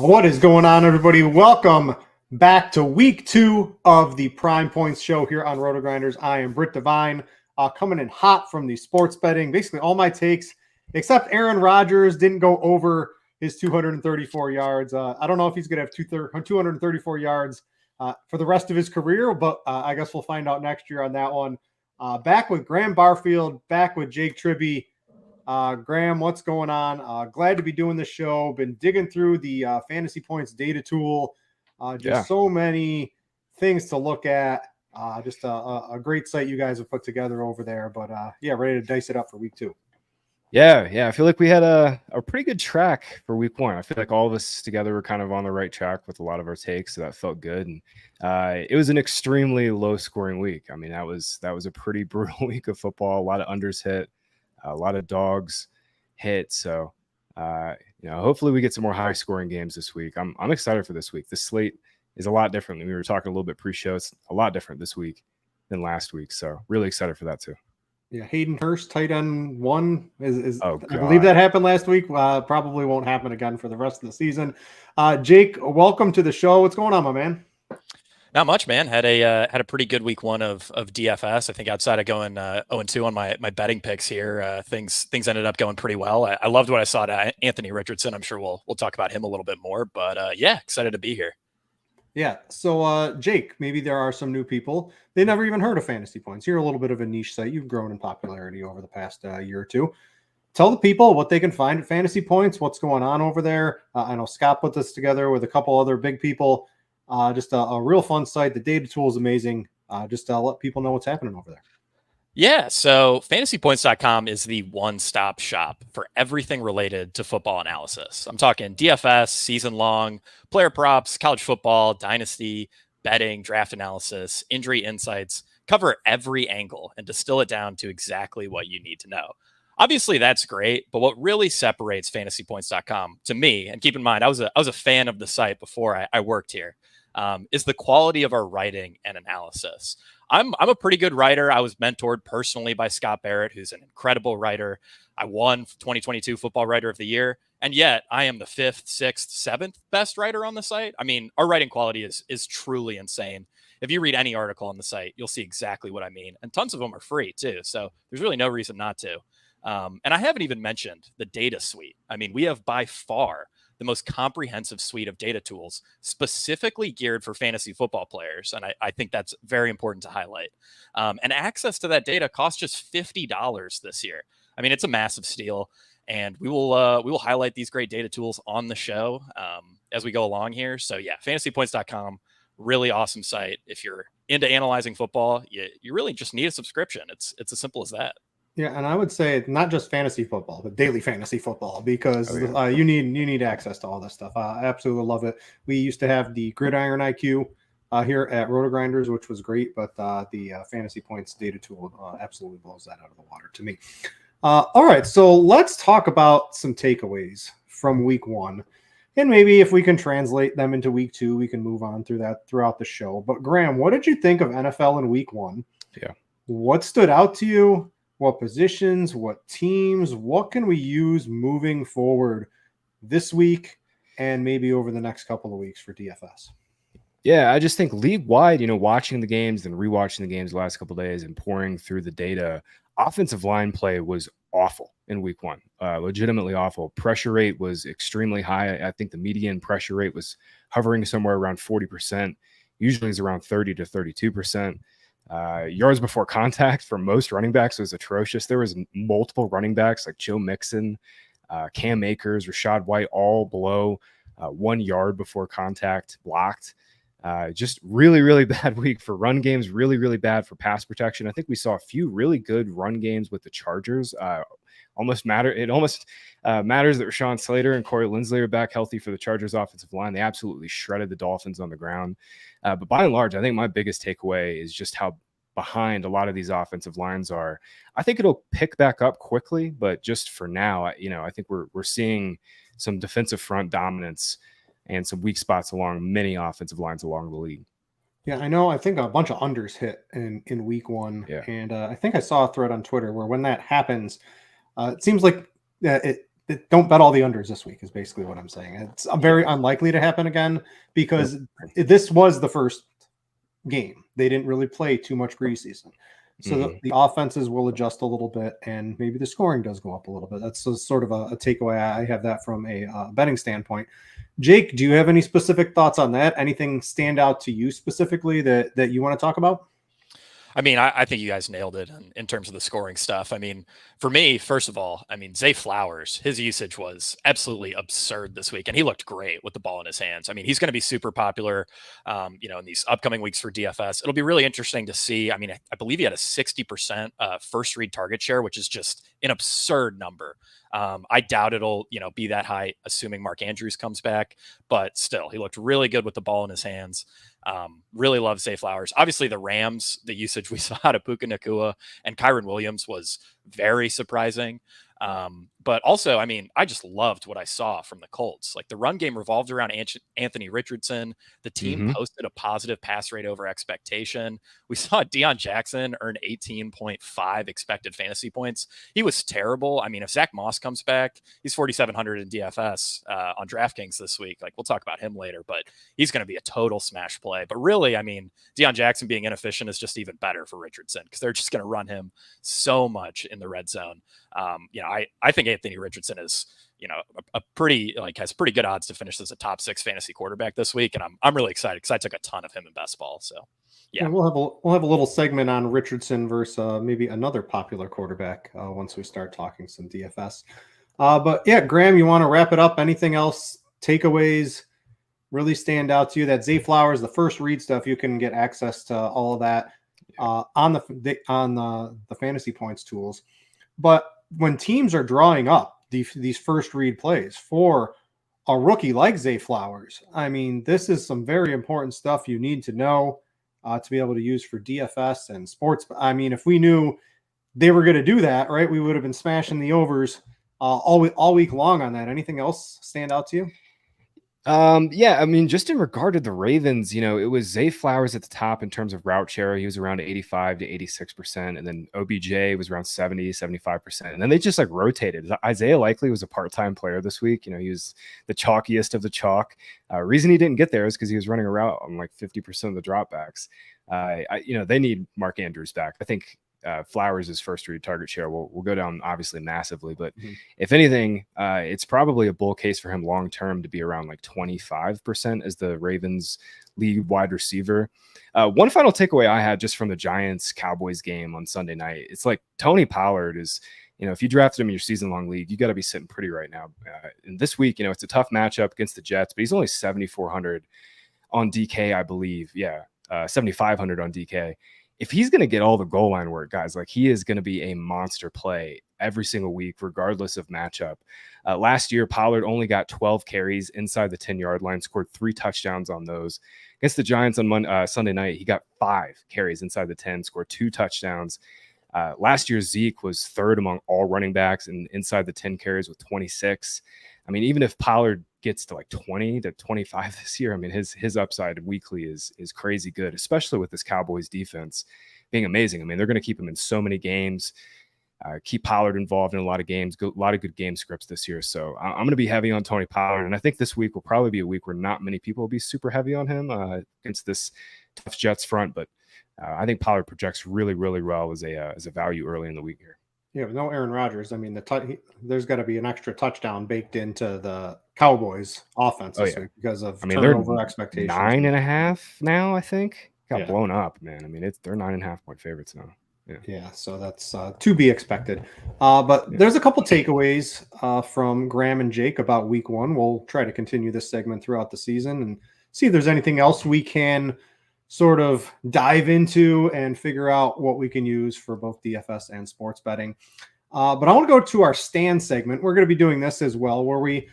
What is going on, everybody? Welcome back to week 2 of the Prime Points show here on RotoGrinders. I am Brit Devine, coming in hot from the sports betting. Basically, all my takes, except Aaron Rodgers, didn't go over his 234 yards. I don't know if he's going to have 234 yards for the rest of his career, but I guess we'll find out next year on that one. Back with Graham Barfield, back with Jake Tribbey. Graham, what's going on? Glad to be doing this show. Been digging through the Fantasy Points data tool. So many things to look at. Just a great site you guys have put together over there. But ready to dice it up for week 2. Yeah. I feel like we had a pretty good track for week 1. I feel like all of us together were kind of on the right track with a lot of our takes, so that felt good. And it was an extremely low-scoring week. I mean, that was a pretty brutal week of football. A lot of unders hit. A lot of dogs hit. So, hopefully we get some more high scoring games this week. I'm excited for this week. The slate is a lot different. We were talking a little bit pre-show. It's a lot different this week than last week. So really excited for that too. Yeah. Hayden Hurst, tight end 1 is I believe that happened last week. Probably won't happen again for the rest of the season. Jake, welcome to the show. What's going on, my man? Not much, man. Had a pretty good week 1 of DFS. I think outside of going 0-2 on my betting picks here, things ended up going pretty well. I loved what I saw to Anthony Richardson. I'm sure we'll talk about him a little bit more, but excited to be here. Yeah. So Jake, maybe there are some new people. They never even heard of Fantasy Points. You're a little bit of a niche site. You've grown in popularity over the past year or two. Tell the people what they can find at Fantasy Points, what's going on over there. I know Scott put this together with a couple other big people. Just a real fun site. The data tool is amazing. Just let people know what's happening over there. Yeah, so fantasypoints.com is the one-stop shop for everything related to football analysis. I'm talking DFS, season-long, player props, college football, dynasty, betting, draft analysis, injury insights. Cover every angle and distill it down to exactly what you need to know. Obviously, that's great, but what really separates fantasypoints.com to me, and keep in mind, I was a fan of the site before I worked here, is the quality of our writing and analysis. I'm a pretty good writer. I was mentored personally by Scott Barrett, who's an incredible writer. I won 2022 Football Writer of the Year, and yet I am the 5th, 6th, 7th best writer on the site. I mean, our writing quality is truly insane. If you read any article on the site, you'll see exactly what I mean, and tons of them are free too, so there's really no reason not to. And I haven't even mentioned the data suite. I mean, we have by far the most comprehensive suite of data tools specifically geared for fantasy football players. And I think that's very important to highlight. And access to that data costs just $50 this year. I mean, it's a massive steal. And we will highlight these great data tools on the show as we go along here. So yeah, fantasypoints.com, really awesome site. If you're into analyzing football, you really just need a subscription. It's as simple as that. Yeah, and I would say not just fantasy football, but daily fantasy football, because you need access to all this stuff. I absolutely love it. We used to have the Gridiron IQ here at RotoGrinders, which was great, but the Fantasy Points data tool absolutely blows that out of the water to me. All right, so let's talk about some takeaways from week 1. And maybe if we can translate them into week 2, we can move on through that throughout the show. But Graham, what did you think of NFL in week 1? Yeah. What stood out to you? What positions, what teams, what can we use moving forward this week and maybe over the next couple of weeks for DFS? Yeah, I just think league-wide, watching the games and rewatching the games the last couple of days and pouring through the data, offensive line play was awful in week 1, legitimately awful. Pressure rate was extremely high. I think the median pressure rate was hovering somewhere around 40%. Usually it's around 30 to 32%. Yards before contact for most running backs was atrocious. There was multiple running backs like Joe Mixon, Cam Akers, Rachaad White, all below 1 yard before contact blocked. Just really, really bad week for run games, really, really bad for pass protection. I think we saw a few really good run games with the Chargers. It almost matters that Rashawn Slater and Corey Linsley are back healthy for the Chargers offensive line. They absolutely shredded the Dolphins on the ground. But by and large, I think my biggest takeaway is just how behind a lot of these offensive lines are. I think it'll pick back up quickly, but just for now, I think we're seeing some defensive front dominance and some weak spots along many offensive lines along the league. Yeah, I know. I think a bunch of unders hit in week 1. Yeah. And I think I saw a thread on Twitter where when that happens, it seems like don't bet all the unders this week is basically what I'm saying. It's very unlikely to happen again because this was the first game. They didn't really play too much preseason. So the offenses will adjust a little bit and maybe the scoring does go up a little bit. That's sort of a takeaway. I have that from a betting standpoint. Jake, do you have any specific thoughts on that? Anything stand out to you specifically that you want to talk about? I mean, I think you guys nailed it in terms of the scoring stuff. I mean, for me, first of all, I mean, Zay Flowers, his usage was absolutely absurd this week, and he looked great with the ball in his hands. I mean, he's going to be super popular, in these upcoming weeks for DFS. It'll be really interesting to see. I mean, I believe he had a 60% first read target share, which is just an absurd number. I doubt it'll, be that high, assuming Mark Andrews comes back, but still, he looked really good with the ball in his hands. Really love Zay Flowers. Obviously, the Rams, the usage we saw out of Puka Nacua and Kyron Williams was very surprising. But also, I mean, I just loved what I saw from the Colts. Like the run game revolved around Anthony Richardson. The team posted a positive pass rate over expectation. We saw Deion Jackson earn 18.5 expected fantasy points. He was terrible. I mean, if Zach Moss comes back, he's 4,700 in DFS on DraftKings this week. Like we'll talk about him later, but he's going to be a total smash play. But really, I mean, Deion Jackson being inefficient is just even better for Richardson because they're just going to run him so much in the red zone. I think Anthony Richardson is, a pretty has pretty good odds to finish as a top 6 fantasy quarterback this week, and I'm really excited because I took a ton of him in best ball. So yeah, we'll have a little segment on Richardson versus maybe another popular quarterback once we start talking some DFS. But yeah, Graham, you want to wrap it up? Anything else? Takeaways really stand out to you? That Zay Flowers, the first read stuff, you can get access to all of that on the fantasy points tools, but when teams are drawing up these first read plays for a rookie like Zay Flowers, I mean, this is some very important stuff you need to know to be able to use for DFS and sports. I mean, if we knew they were going to do that, right, we would have been smashing the overs all week long on that. Anything else stand out to you? I mean, just in regard to the Ravens, it was Zay Flowers at the top in terms of route share. He was around 85 to 86%. And then OBJ was around 70, 75%. And then they just rotated. Isaiah Likely was a part-time player this week. He was the chalkiest of the chalk. Reason he didn't get there is because he was running around on 50% of the dropbacks. They need Mark Andrews back. I think Flowers' first read target share will go down obviously massively, but if anything, it's probably a bull case for him long term to be around 25% as the Ravens lead wide receiver. One final takeaway I had just from the Giants Cowboys game on Sunday night, it's Tony Pollard is, if you drafted him in your season long league, you got to be sitting pretty right now. And this week, it's a tough matchup against the Jets, but he's only 7,400 on DK, I believe. Yeah, 7,500 on DK. If he's going to get all the goal line work, guys, he is going to be a monster play every single week, regardless of matchup. Last year, Pollard only got 12 carries inside the 10-yard line, scored 3 touchdowns on those. Against the Giants on Sunday night, he got 5 carries inside the 10, scored 2 touchdowns. Last year, Zeke was 3rd among all running backs and inside the 10 carries with 26. I mean, even if Pollard gets to 20 to 25 this year, I mean, his upside weekly is crazy good, especially with this Cowboys defense being amazing. I mean, they're going to keep him in so many games, keep Pollard involved in a lot of games, a lot of good game scripts this year. So I'm going to be heavy on Tony Pollard. And I think this week will probably be a week where not many people will be super heavy on him against this tough Jets front. But I think Pollard projects really, really well as a value early in the week here. Yeah, with no Aaron Rodgers, I mean, there's got to be an extra touchdown baked into the Cowboys offense this week because of turnover expectations. 9.5 now, I think. Got blown up, man. I mean, they're 9.5 point favorites now. Yeah, so that's to be expected. But there's a couple takeaways from Graham and Jake about week 1. We'll try to continue this segment throughout the season and see if there's anything else we can sort of dive into and figure out what we can use for both DFS and sports betting. But I want to go to our stand segment. We're going to be doing this as well, where we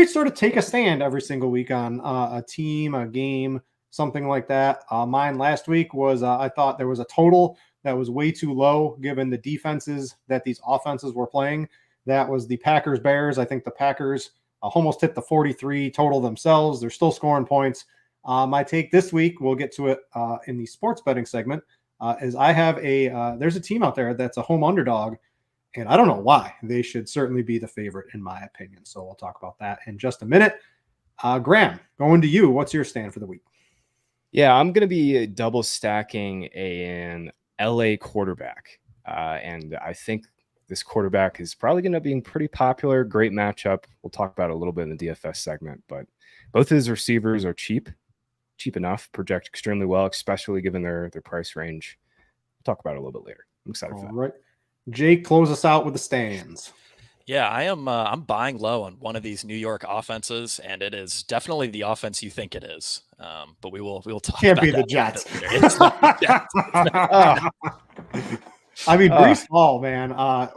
sort of take a stand every single week on a team, a game, something like that. Mine last week was I thought there was a total that was way too low given the defenses that these offenses were playing. That was the Packers-Bears. I think the Packers almost hit the 43 total themselves. They're still scoring points. My take this week, we'll get to it in the sports betting segment, is I have there's a team out there that's a home underdog, And I don't know why. They should certainly be the favorite in my opinion. So we'll talk about that in just a minute. Graham, going to you. What's your stand for the week? Yeah, I'm going to be double stacking an LA quarterback. And I think this quarterback is probably going to be pretty popular. Great matchup. We'll talk about it a little bit in the DFS segment, but both his receivers are cheap enough, project extremely well, especially given their price range. We'll talk about it a little bit later. I'm excited for that. All right. Jake, close us out with the stands. Yeah, I am. I'm buying low on one of these New York offenses, and it is definitely the offense you think it is. But we will talk. Can't about be that the Jets. It's not the Jets. I mean, Breece Hall, man.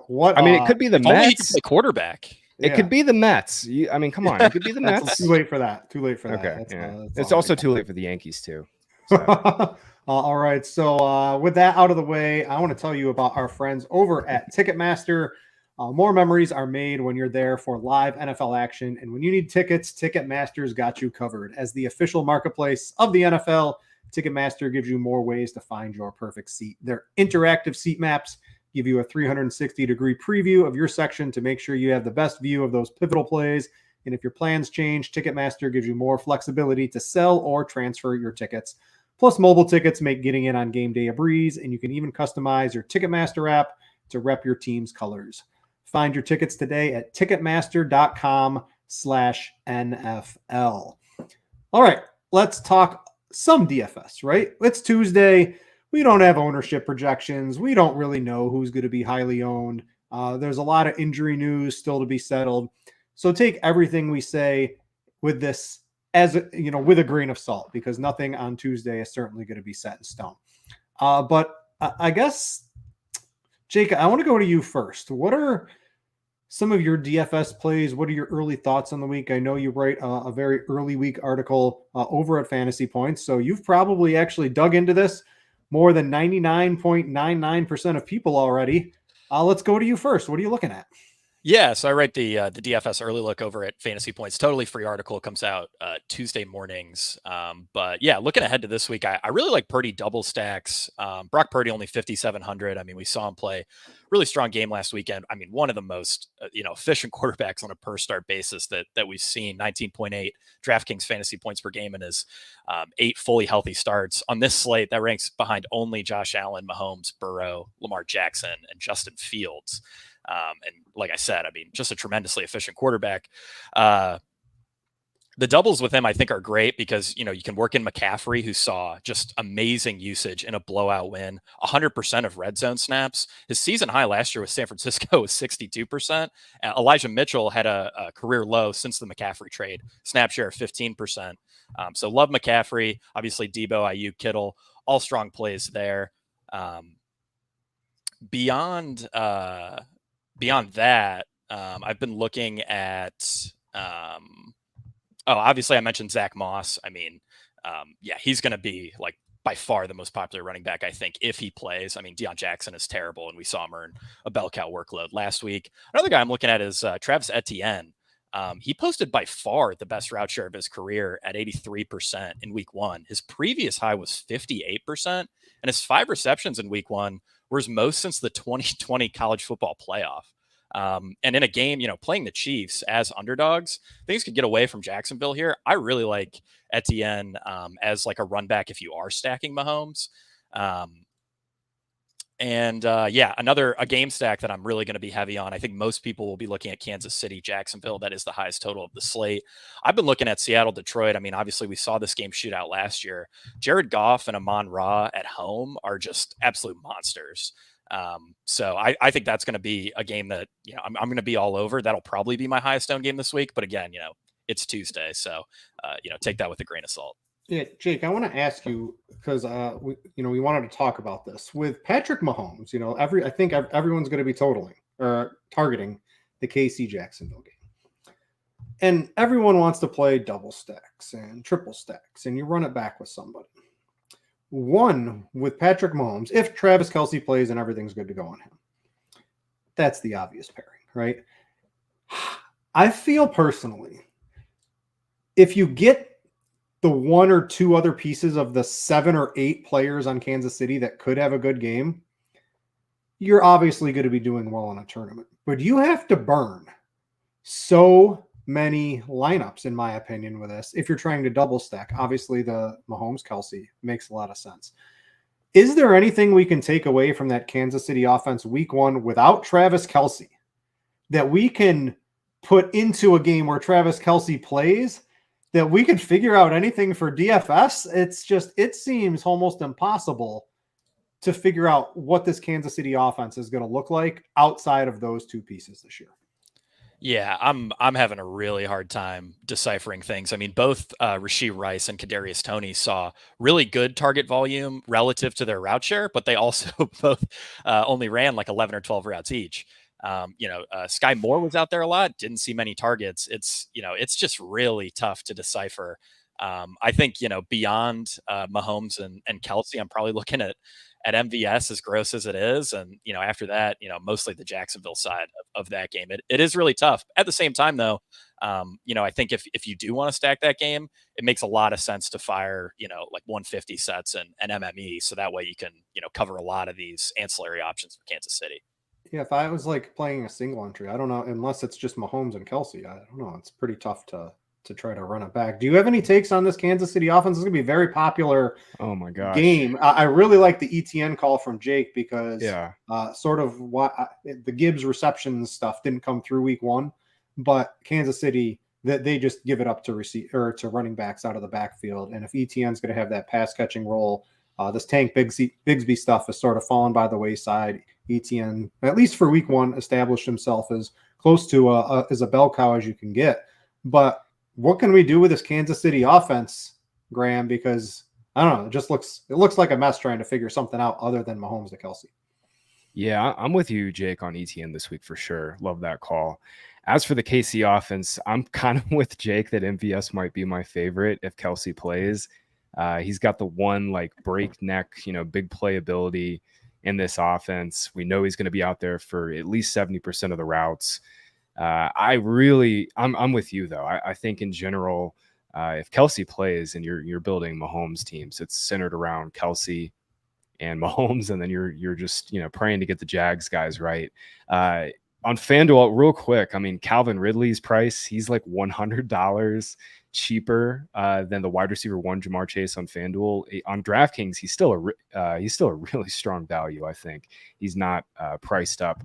What? I mean, it could be the If only he could Mets. play quarterback. It could be the Mets. I mean, come on. It could be the Mets. Too late for that. Too late for that. Okay. That's It's all also right. too late for the Yankees, too. So. All right. So with that out of the way, I want to tell you about our friends over at Ticketmaster. More memories are made when you're there for live NFL action. And when you need tickets, Ticketmaster's got you covered. As the official marketplace of the NFL, Ticketmaster gives you more ways to find your perfect seat. Their interactive seat maps give you a 360-degree preview of your section to make sure you have the best view of those pivotal plays. And if your plans change, Ticketmaster gives you more flexibility to sell or transfer your tickets. Plus, mobile tickets make getting in on game day a breeze, and you can even customize your Ticketmaster app to rep your team's colors. Find your tickets today at Ticketmaster.com/NFL. All right, let's talk some DFS, right? It's Tuesday. We don't have ownership projections. We don't really know who's going to be highly owned. There's a lot of injury news still to be settled. So take everything we say with this as with a grain of salt, because nothing on Tuesday is certainly going to be set in stone. But I guess, Jake, I want to go to you first. What are some of your DFS plays? What are your early thoughts on the week? I know you write a very early week article over at Fantasy Points, so you've probably actually dug into this more than 99.99% of people already. Let's go to you first. What are you looking at? Yeah, so I write the DFS early look over at Fantasy Points. Totally free article, comes out Tuesday mornings. But yeah, looking ahead to this week, I really like Purdy double stacks. Brock Purdy only 5,700. I mean, we saw him play really strong game last weekend. I mean, one of the most efficient quarterbacks on a per start basis that we've seen. 19.8 DraftKings fantasy points per game in his 8 fully healthy starts on this slate. That ranks behind only Josh Allen, Mahomes, Burrow, Lamar Jackson, and Justin Fields. And like I said, I mean, just a tremendously efficient quarterback. The doubles with him, I think, are great because, you can work in McCaffrey, who saw just amazing usage in a blowout win, 100% of red zone snaps. His season high last year with San Francisco was 62%. Elijah Mitchell had a career low since the McCaffrey trade, snap share of 15%. So love McCaffrey, obviously Debo, Ayuk, Kittle, all strong plays there. Beyond that, I've been looking at, obviously I mentioned Zach Moss. I mean, he's going to be like by far the most popular running back, I think, if he plays. I mean, Deion Jackson is terrible, and we saw him earn a bell cow workload last week. Another guy I'm looking at is Travis Etienne. He posted by far the best route share of his career at 83% in week 1. His previous high was 58%, and his 5 receptions in week 1 were his most since the 2020 college football playoff. And in a game, playing the Chiefs as underdogs, things could get away from Jacksonville here. I really like Etienne as like a run back if you are stacking Mahomes. A game stack that I'm really going to be heavy on. I think most people will be looking at Kansas City, Jacksonville. That is the highest total of the slate. I've been looking at Seattle, Detroit. I mean, obviously we saw this game shoot out last year. Jared Goff and Amon-Ra at home are just absolute monsters. So I think that's going to be a game that, I'm going to be all over. That'll probably be my highest owned game this week. But again, it's Tuesday. So, take that with a grain of salt. Yeah, Jake, I want to ask you because we wanted to talk about this with Patrick Mahomes. I think everyone's going to be targeting the KC Jacksonville game, and everyone wants to play double stacks and triple stacks, and you run it back with somebody. One with Patrick Mahomes, if Travis Kelce plays and everything's good to go on him, that's the obvious pairing, right? I feel personally, if you get the 1 or 2 other pieces of the 7 or 8 players on Kansas City that could have a good game, you're obviously going to be doing well in a tournament, but you have to burn so many lineups, in my opinion, with this. If you're trying to double stack, obviously the Mahomes Kelsey makes a lot of sense. Is there anything we can take away from that Kansas City offense week 1 without Travis Kelsey that we can put into a game where Travis Kelsey plays, that we could figure out anything for DFS? It seems almost impossible to figure out what this Kansas City offense is going to look like outside of those two pieces this year. Yeah, I'm having a really hard time deciphering things. I mean, both Rashee Rice and Kadarius Toney saw really good target volume relative to their route share, but they also both only ran like 11 or 12 routes each. Sky Moore was out there a lot, didn't see many targets. It's just really tough to decipher. I think, beyond Mahomes and Kelsey, I'm probably looking at MVS, as gross as it is. And, after that, mostly the Jacksonville side of that game. It is really tough. At the same time, though, I think if you do want to stack that game, it makes a lot of sense to fire, like 150 sets and MME. So that way you can, cover a lot of these ancillary options for Kansas City. Yeah, if I was like playing a single entry, I don't know, unless it's just Mahomes and Kelsey, I don't know. It's pretty tough to try to run it back. Do you have any takes on this Kansas City offense? It's going to be a very popular game. I really like the ETN call from Jake because sort of the Gibbs receptions stuff didn't come through week 1, but Kansas City, that they just give it up to running backs out of the backfield. And if ETN's going to have that pass catching role, this Tank Bigsby stuff has sort of fallen by the wayside. ETN, at least for week 1, established himself as close to as a bell cow as you can get. But what can we do with this Kansas City offense, Graham? Because I don't know, it looks like a mess trying to figure something out other than Mahomes to Kelsey. Yeah, I'm with you, Jake, on ETN this week for sure. Love that call. As for the KC offense, I'm kind of with Jake that MVS might be my favorite if Kelsey plays. He's got the one like breakneck, big playability in this offense. We know he's going to be out there for at least 70% of the routes. I'm with you though. I think in general, if Kelsey plays and you're building Mahomes teams, it's centered around Kelsey and Mahomes, and then you're just praying to get the Jags guys right. On FanDuel, real quick, I mean, Calvin Ridley's price, he's like $100 cheaper than the wide receiver 1 Jamar Chase on FanDuel. On DraftKings, he's still a really strong value. I think he's not priced up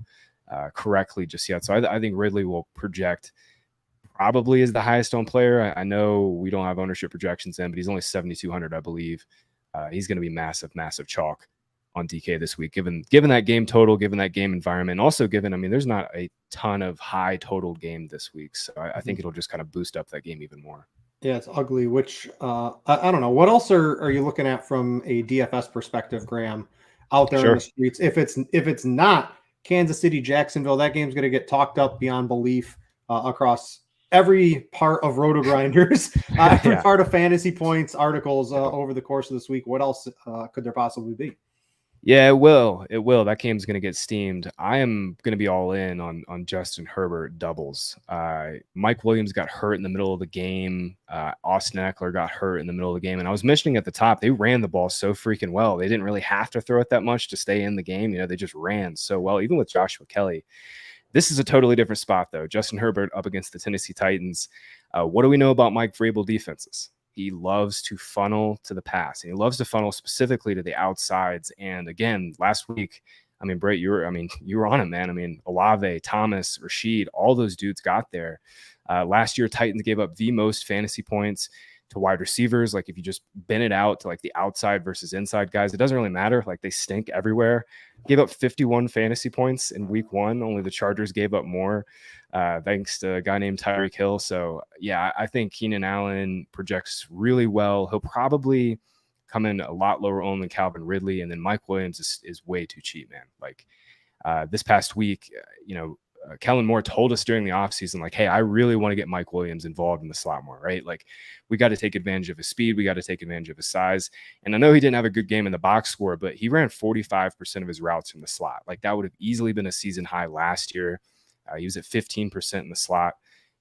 correctly just yet. So I think Ridley will project probably as the highest owned player. I know we don't have ownership projections in, but he's only 7,200, I believe. He's going to be massive chalk on DK this week, given that game total, given that game environment, also there's not a ton of high total game this week. So I think it'll just kind of boost up that game even more. Yeah, it's ugly, which I don't know. What else are you looking at from a DFS perspective, Graham, out there in the streets? If it's not Kansas City, Jacksonville, that game's going to get talked up beyond belief across every part of RotoGrinders, every part of Fantasy Points articles over the course of this week. What else could there possibly be? Yeah, it will. That game's going to get steamed. I am going to be all in on Justin Herbert doubles. Mike Williams got hurt in the middle of the game. Austin Eckler got hurt in the middle of the game. And I was mentioning at the top, they ran the ball so freaking well. They didn't really have to throw it that much to stay in the game. They just ran so well, even with Joshua Kelly. This is a totally different spot, though. Justin Herbert up against the Tennessee Titans. What do we know about Mike Vrabel defenses? He loves to funnel to the pass, and he loves to funnel specifically to the outsides. And again, last week, I mean, Brit, you were on it, man. I mean, Olave, Thomas, Rashid, all those dudes got there. Last year, Titans gave up the most fantasy points to wide receivers. Like if you just bend it out to like the outside versus inside guys, it doesn't really matter. Like they stink everywhere. Gave up 51 fantasy points in week 1. Only the Chargers gave up more, thanks to a guy named Tyreek Hill. So yeah, I think Keenan Allen projects really well. He'll probably come in a lot lower owned than Calvin Ridley. And then Mike Williams is way too cheap, man. Like this past week, Kellen Moore told us during the offseason, like, hey, I really want to get Mike Williams involved in the slot more, right? Like, we got to take advantage of his speed. We got to take advantage of his size. And I know he didn't have a good game in the box score, but he ran 45% of his routes from the slot. Like, that would have easily been a season high last year. He was at 15% in the slot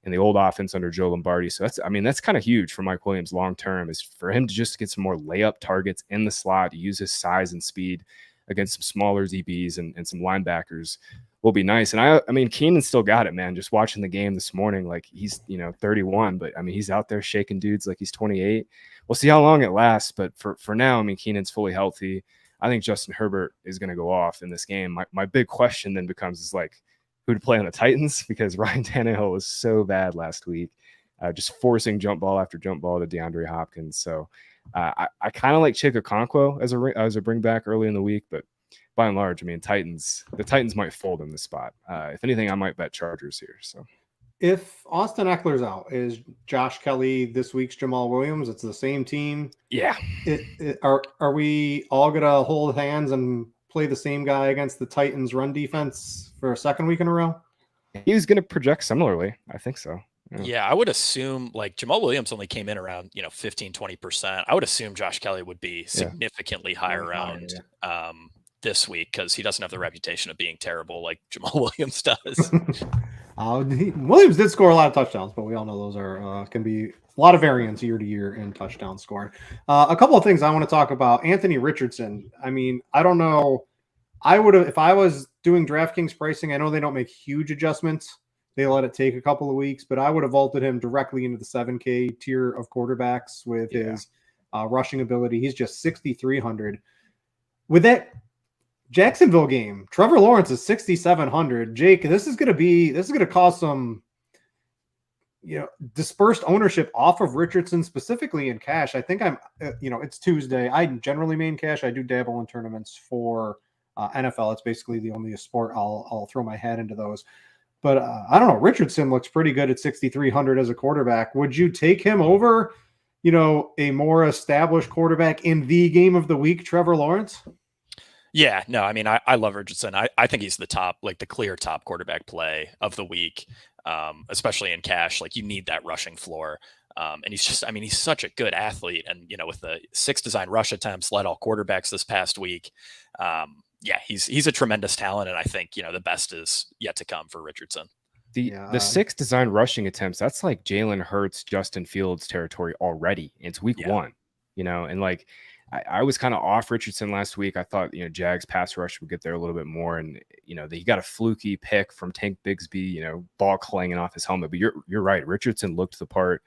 in the old offense under Joe Lombardi. So that's kind of huge for Mike Williams long term, is for him to just get some more layup targets in the slot, use his size and speed. against some smaller DBs and some linebackers will be nice. And I mean, Keenan's still got it, man. Just watching the game this morning, like he's 31, but I mean he's out there shaking dudes like he's 28. We'll see how long it lasts, but for now, I mean Keenan's fully healthy. I think Justin Herbert is going to go off in this game. My big question then becomes is like who to play on the Titans, because Ryan Tannehill was so bad last week, just forcing jump ball after jump ball to DeAndre Hopkins. So I kind of like Chig Okonkwo as a bring back early in the week, but by and large, I mean the Titans might fold in this spot. If anything, I might bet Chargers here. So if Austin Eckler's out, is Josh Kelly this week's Jamal Williams? It's the same team. Yeah. Are we all gonna hold hands and play the same guy against the Titans run defense for a second week in a row? He was going to project similarly. I think so. Yeah, I would assume like Jamal Williams only came in around 15-20%. I would assume Josh Kelly would be significantly higher around this week, because he doesn't have the reputation of being terrible like Jamal Williams does. Williams did score a lot of touchdowns, but we all know those are can be a lot of variance year to year in touchdown scoring. A couple of things I want to talk about. Anthony Richardson. I mean, I don't know. I would have, if I was doing DraftKings pricing, I know they don't make huge adjustments. They let it take a couple of weeks, but I would have vaulted him directly into the 7K tier of quarterbacks with his rushing ability. He's just 6,300. With that Jacksonville game, Trevor Lawrence is 6,700. Jake, this is going to cause some, dispersed ownership off of Richardson, specifically in cash. I think it's Tuesday. I generally main cash. I do dabble in tournaments for NFL. It's basically the only sport I'll throw my head into those. But I don't know. Richardson looks pretty good at 6,300 as a quarterback. Would you take him over, a more established quarterback in the game of the week, Trevor Lawrence? Yeah, no, I mean, I love Richardson. I think he's the clear top quarterback play of the week, especially in cash. Like, you need that rushing floor. And he's such a good athlete. And, with the 6 design rush attempts, led all quarterbacks this past week. He's a tremendous talent. And I think, the best is yet to come for Richardson. The 6 design rushing attempts, that's like Jalen Hurts, Justin Fields territory already. It's week 1, and like, I was kind of off Richardson last week. I thought, Jags pass rush would get there a little bit more. And, he got a fluky pick from Tank Bigsby, ball clanging off his helmet. But you're right. Richardson looked the part,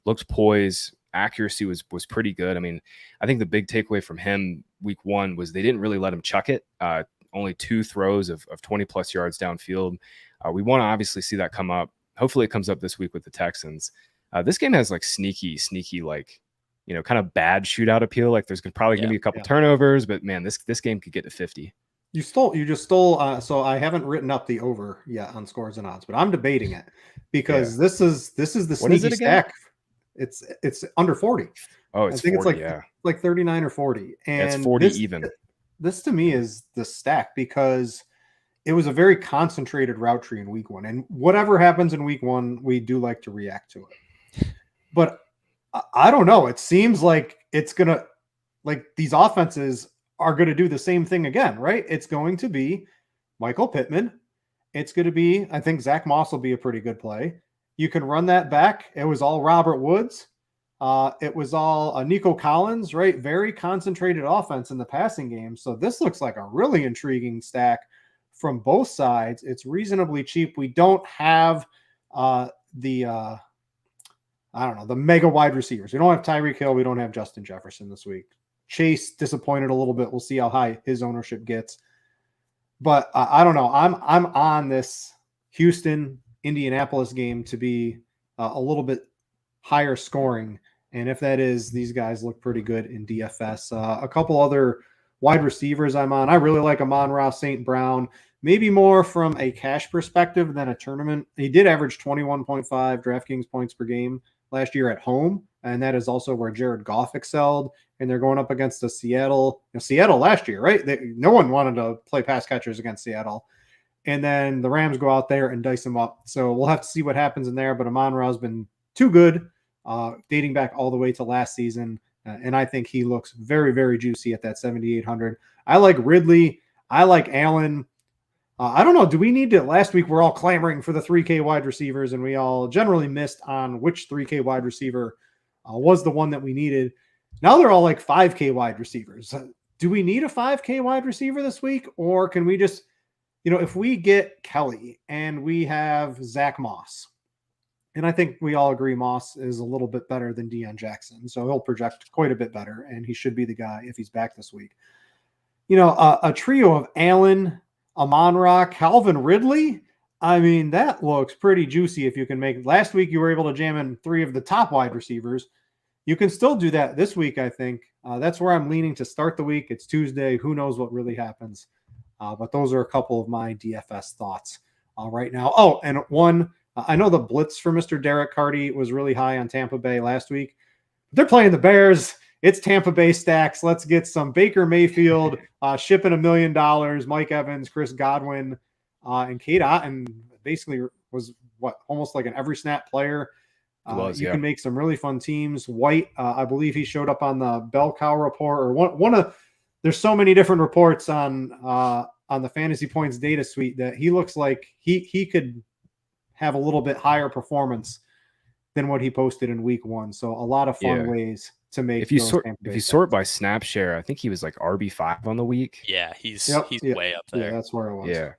looked poised. Accuracy was pretty good. I mean, I think the big takeaway from him week 1 was they didn't really let him chuck it. Only 2 throws of 20 plus yards downfield. We want to obviously see that come up. Hopefully it comes up this week with the Texans. This game has like sneaky, like, kind of bad shootout appeal. Like there's probably going to be a couple turnovers, but man, this game could get to 50. You just stole. So I haven't written up the over yet on scores and odds, but I'm debating it because this is the sneaky stack. It's under 40. Oh, it's 40, it's like 39 or 40. And it's 40 even. This to me is the stack because it was a very concentrated route tree in week 1. And whatever happens in week 1, we do like to react to it. But I don't know. It seems like it's going to, like these offenses are going to do the same thing again, right? It's going to be Michael Pittman. It's going to be, I think Zach Moss will be a pretty good play. You can run that back. It was all Robert Woods. It was all Nico Collins, right? Very concentrated offense in the passing game. So this looks like a really intriguing stack from both sides. It's reasonably cheap. We don't have the mega wide receivers. We don't have Tyreek Hill. We don't have Justin Jefferson this week. Chase disappointed a little bit. We'll see how high his ownership gets. But I don't know. I'm on this Houston Indianapolis game to be a little bit higher scoring. And if that is, these guys look pretty good in DFS. A couple other wide receivers I'm on. I really like Amon-Ra St. Brown, maybe more from a cash perspective than a tournament. He did average 21.5 DraftKings points per game last year at home. And that is also where Jared Goff excelled. And they're going up against the Seattle last year, right? No one wanted to play pass catchers against Seattle. And then the Rams go out there and dice them up. So we'll have to see what happens in there. But Amon-Ra has been too good, dating back all the way to last season. And I think he looks very, very juicy at that 7,800. I like Ridley. I like Allen. I don't know. Do we need to? Last week, we're all clamoring for the 3K wide receivers, and we all generally missed on which 3K wide receiver was the one that we needed. Now they're all like 5K wide receivers. do we need a 5K wide receiver this week? Or can we just, if we get Kelly and we have Zach Moss, and I think we all agree Moss is a little bit better than Deion Jackson, so he'll project quite a bit better, and he should be the guy if he's back this week. A trio of Allen, Amon-Ra, Calvin Ridley, I mean, that looks pretty juicy if you can make it. Last week, you were able to jam in 3 of the top wide receivers. You can still do that this week, I think. That's where I'm leaning to start the week. It's Tuesday. Who knows what really happens? But those are a couple of my DFS thoughts right now. Oh, and one, I know the blitz for Mr. Derek Carty was really high on Tampa Bay last week. They're playing the Bears. It's Tampa Bay stacks. Let's get some Baker Mayfield shipping $1 million. Mike Evans, Chris Godwin, and Kate Otten basically was almost like an every snap player. You can make some really fun teams. White, I believe he showed up on the Bell Cow report, or one of. There's so many different reports on the Fantasy Points data suite that he looks like he could have a little bit higher performance than what he posted in week 1. So a lot of fun ways to make. If you sort by snap share, I think he was like RB5 on the week. Yeah, he's way up there. Yeah, that's where it was. Yeah.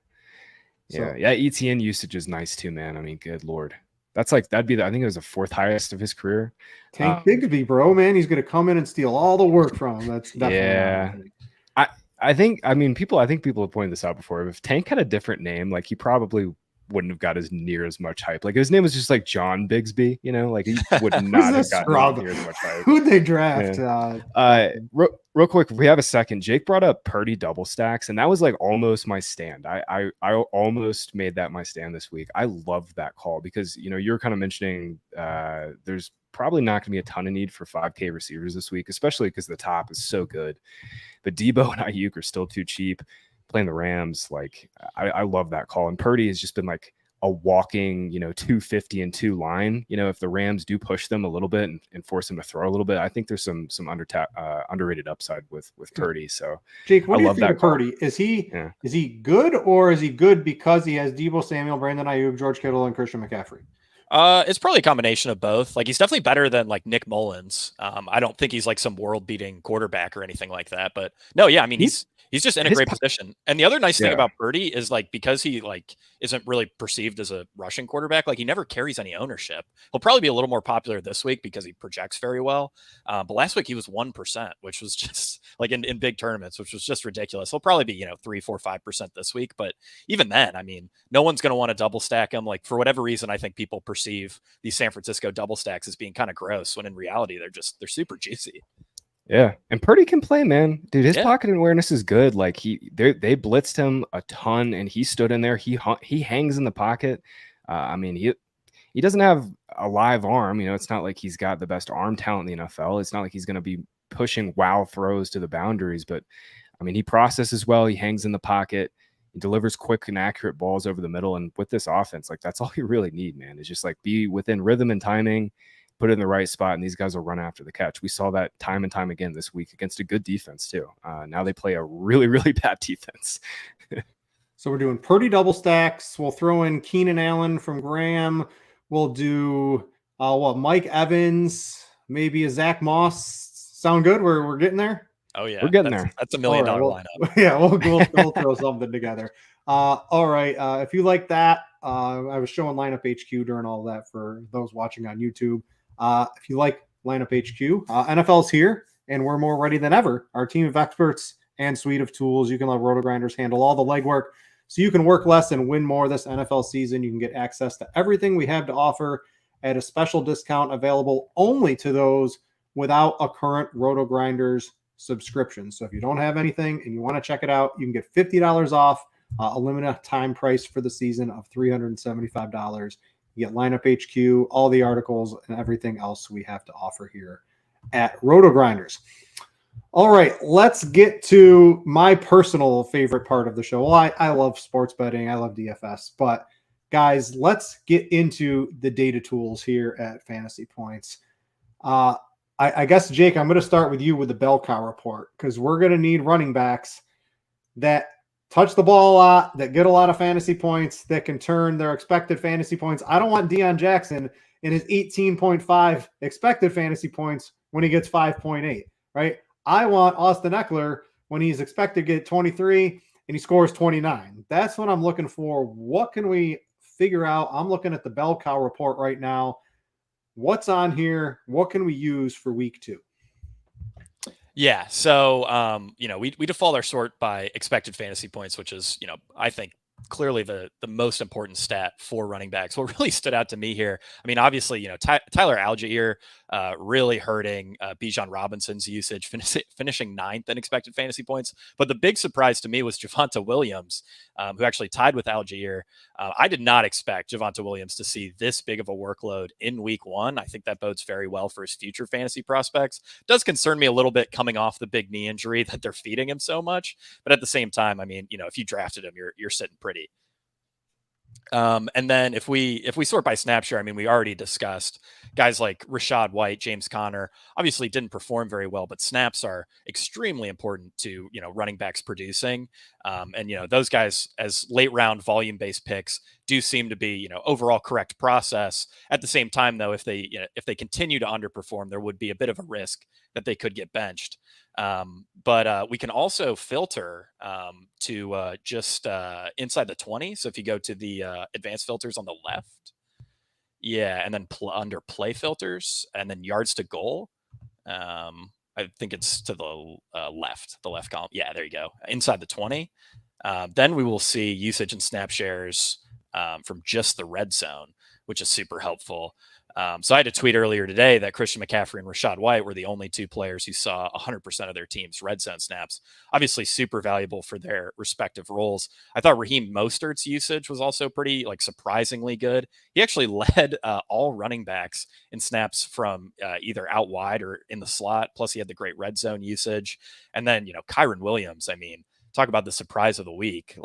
ETN usage is nice too, man. I mean, good Lord. That'd be I think it was the 4th highest of his career. Tank Bigsby, bro, man, he's going to come in and steal all the work from him. That's definitely I think people have pointed this out before. If Tank had a different name, like he probably wouldn't have got near as much hype. Like his name was just like John Bigsby, like he would not have gotten near as much hype. Who'd they draft? Real quick, if we have a second, Jake brought up Purdy double stacks, and that was like almost my stand. I almost made that my stand this week. I love that call because you're kind of mentioning there's probably not going to be a ton of need for 5K receivers this week, especially because the top is so good. But Debo and Ayuk are still too cheap. Playing the Rams, like I love that call. And Purdy has just been like a walking, 250 and 2 line. If the Rams do push them a little bit and force them to throw a little bit, I think there's some underrated upside with Purdy. So Jake, what do you think of Purdy? Is he good, or is he good because he has Debo Samuel, Brandon Ayuk, George Kittle, and Christian McCaffrey? It's probably a combination of both. Like he's definitely better than like Nick Mullins. I don't think he's like some world-beating quarterback or anything like that. But no, yeah, I mean he's just in a great position. And the other nice thing about Purdy is like because he like isn't really perceived as a rushing quarterback, like he never carries any ownership. He'll probably be a little more popular this week because he projects very well. But last week he was 1%, which was just like in big tournaments, which was just ridiculous. He'll probably be 3, 4, 5% this week. But even then, I mean, no one's going to want to double stack him. Like for whatever reason, I think people perceive these San Francisco double stacks as being kind of gross when in reality they're super juicy. Yeah, and Purdy can play, man. Dude, his pocket awareness is good. Like they blitzed him a ton, and he stood in there. He hangs in the pocket. I mean, he doesn't have a live arm. It's not like he's got the best arm talent in the NFL. It's not like he's going to be pushing wow throws to the boundaries. But I mean, he processes well. He hangs in the pocket. He delivers quick and accurate balls over the middle. And with this offense, like that's all you really need, man. Is just like be within rhythm and timing. Put it in the right spot, and these guys will run after the catch. We saw that time and time again this week against a good defense, too. Now they play a really, really bad defense. So we're doing Purdy double stacks. We'll throw in Keenan Allen from Graham. We'll do, Mike Evans, maybe a Zach Moss. Sound good? We're getting there? Oh, yeah. We're getting there. That's $1 million lineup. Yeah, we'll throw something together. All right. If you like that, I was showing Lineup HQ during all that for those watching on YouTube. If you like Lineup HQ, NFL's here, and we're more ready than ever. Our team of experts and suite of tools. You can let RotoGrinders handle all the legwork so you can work less and win more this NFL season. You can get access to everything we have to offer at a special discount available only to those without a current RotoGrinders subscription. So if you don't have anything and you want to check it out, you can get $50 off, a limited time price for the season of $375. You get Lineup HQ, all the articles, and everything else we have to offer here at RotoGrinders. All right, let's get to my personal favorite part of the show. Well, I love sports betting. I love DFS. But, guys, let's get into the data tools here at Fantasy Points. I guess, Jake, I'm going to start with you with the bell cow report because we're going to need running backs that touch the ball a lot, that get a lot of fantasy points, that can turn their expected fantasy points. I don't want Deion Jackson in his 18.5 expected fantasy points when he gets 5.8, right? I want Austin Eckler when he's expected to get 23 and he scores 29. That's what I'm looking for. What can we figure out? I'm looking at the bell cow report right now. What's on here? What can we use for week 2? Yeah. So, we default our sort by expected fantasy points, which is, I think clearly the most important stat for running backs. What really stood out to me here, I mean, obviously, Tyler Algier really hurting Bijan Robinson's usage, finishing 9th in expected fantasy points. But the big surprise to me was Javonte Williams, who actually tied with Algier. I did not expect Javonte Williams to see this big of a workload in week 1. I think that bodes very well for his future fantasy prospects. It does concern me a little bit coming off the big knee injury that they're feeding him so much. But at the same time, I mean, if you drafted him, you're sitting pretty. And then if we sort by snap share, I mean, we already discussed guys like Rachaad White, James Conner, obviously didn't perform very well, but snaps are extremely important to, running backs producing. And, those guys as late round volume based picks do seem to be, overall correct process. At the same time, though, if they continue to underperform, there would be a bit of a risk that they could get benched. But we can also filter to just inside the 20. So if you go to the advanced filters on the left, and then under play filters and then yards to goal, I think it's to the left column. Yeah, there you go. Inside the 20. Then we will see usage and snap shares from just the red zone, which is super helpful. So I had a tweet earlier today that Christian McCaffrey and Rachaad White were the only 2 players who saw 100% of their team's red zone snaps. Obviously super valuable for their respective roles. I thought Raheem Mostert's usage was also pretty surprisingly good. He actually led all running backs in snaps from either out wide or in the slot. Plus he had the great red zone usage. And then, Kyron Williams, I mean, talk about the surprise of the week.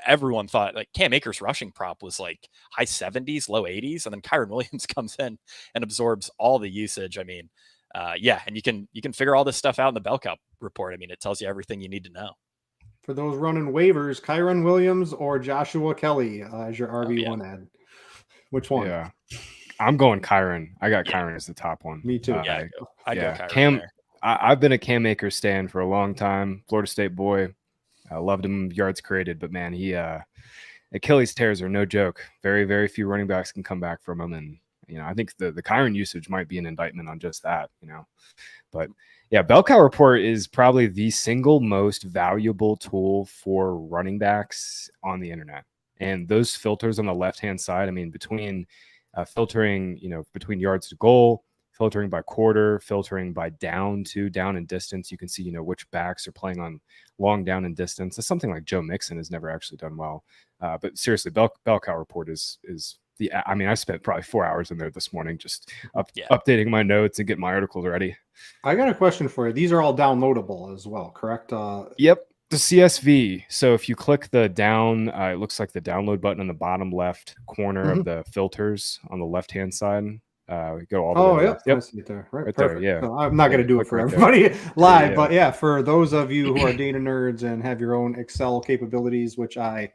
Everyone thought Cam Akers rushing prop was high 70s, low 80s. And then Kyron Williams comes in and absorbs all the usage. I mean, and you can figure all this stuff out in the bell cow report. I mean, it tells you everything you need to know. For those running waivers, Kyron Williams or Joshua Kelly as your RB1 ad. Which one? Yeah. I'm going Kyron. I got Kyron as the top one. Me too. I go Kyron Cam, there. I've been a Cam Akers stan for a long time. Florida State boy. I loved him yards created, but man, he Achilles tears are no joke. Very, very few running backs can come back from him. And, I think the Kyron usage might be an indictment on just that, But yeah, bell cow report is probably the single most valuable tool for running backs on the internet. And those filters on the left-hand side, I mean, between filtering, between yards to goal, filtering by quarter, filtering by down and distance. You can see, which backs are playing on long down and distance. That's something like Joe Mixon has never actually done well. But seriously, bell cow report is I mean, I spent probably 4 hours in there this morning just updating my notes and getting my articles ready. I got a question for you. These are all downloadable as well, correct? Yep. The CSV. So if you click the down, it looks like the download button on the bottom left corner of the filters on the left-hand side. Go all the way. Yep. I see it there. Right there. Yeah. So I'm not going to do it for everybody live, but for those of you who are data nerds and have your own Excel capabilities, which I